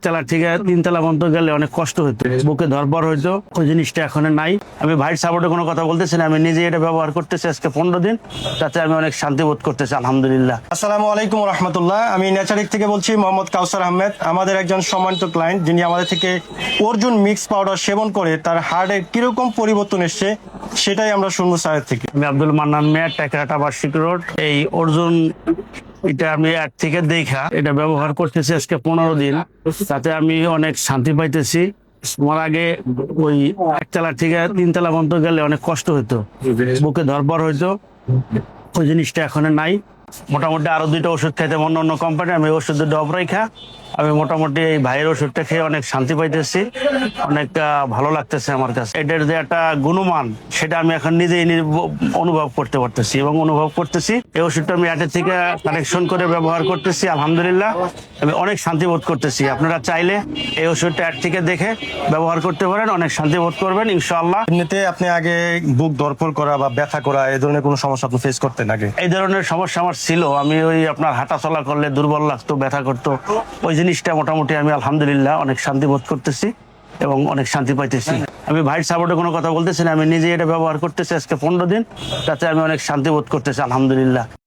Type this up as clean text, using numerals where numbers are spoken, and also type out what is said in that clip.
একতলা থেকে তিনতলা পর্যন্ত গেলে অনেক কষ্ট হতো, বুকে ধরপড় হইতো। ওই জিনিসটা এখন নাই। আমি ভাইয়ের সাপোর্টে কোনো কথা বলতেছি না, আমি নিজে এটা ব্যবহার করতেছি আজকে 15 দিন, তাতে আমি অনেক শান্তি বোধ করতেছি আলহামদুলিল্লাহ। আসসালামু আলাইকুম রহমতুল্লাহ। আমি নেচারিক থেকে বলছি, মোহাম্মদ কাউসার আহমেদ। আমাদের একজন সম্মানিত ক্লায়েন্ট, যিনি আমাদের থেকে অর্জুন মিক্স পাউডার সেবন করে তার হার্টে কিরকম পরিবর্তন এসছে সেটাই আমরা শুনবো স্যারের থেকে। আমি আব্দুল মান্নান মিয়া, টেকরাটা বার্ষিক রোড। এই অর্জুন এটা আমি অ্যাড থেকে দেখা এটা ব্যবহার করতেছি আজকে 15 দিন, তাতে আমি অনেক শান্তি পাইতেছি। আমার আগে ওই একতলা থেকে তিনতলা পর্যন্ত গেলে অনেক কষ্ট হতো, বুকে ধরপড় হইতো। ওই জিনিসটা এখন নাই। মোটামুটি আরো 2টা ওষুধ খাইতে অন্য কোম্পানি, আমি ওষুধ ডব রাইখা আমি মোটামুটি এই ভাইয়ের ওষুধটা খেয়ে অনেক শান্তি পাইতেছি, অনেক ভালো লাগতেছে আমার কাছে। এটার যে একটা গুণমান সেটা আমি এখন নিজেই অনুভব করতে পারতেছি এবং অনুভব করতেছি। এই ওষুধটা আমি অ্যাডের থেকে কানেকশন করে ব্যবহার করতেছি আলহামদুলিল্লাহ, আমি অনেক শান্তি বোধ করতেছি। আপনারা চাইলে এই ওষুধটা অ্যাড থেকে দেখে ব্যবহার করতে পারেন, অনেক শান্তি বোধ করবেন ইনশাআল্লাহ। এমনিতে আপনি আগে বুক ধরপড় করা বা ব্যথা করা এই ধরনের কোনো সমস্যা আপনি ফেস করতেন আগে? এই ধরনের সমস্যা আমার ছিল। আমি ওই আপনার হাঁটা চলা করলে দুর্বল লাগতো, ব্যথা করতো। ওই জিনিসটা মোটামুটি আমি আলহামদুলিল্লাহ অনেক শান্তি বোধ করতেছি এবং অনেক শান্তি পাইতেছি। আমি ভাইয়ের সাপোর্টে কোনো কথা বলতেছি না, আমি নিজে এটা ব্যবহার করতেছি আজকে 15 দিন, তাতে আমি অনেক শান্তি বোধ করতেছি আলহামদুলিল্লাহ।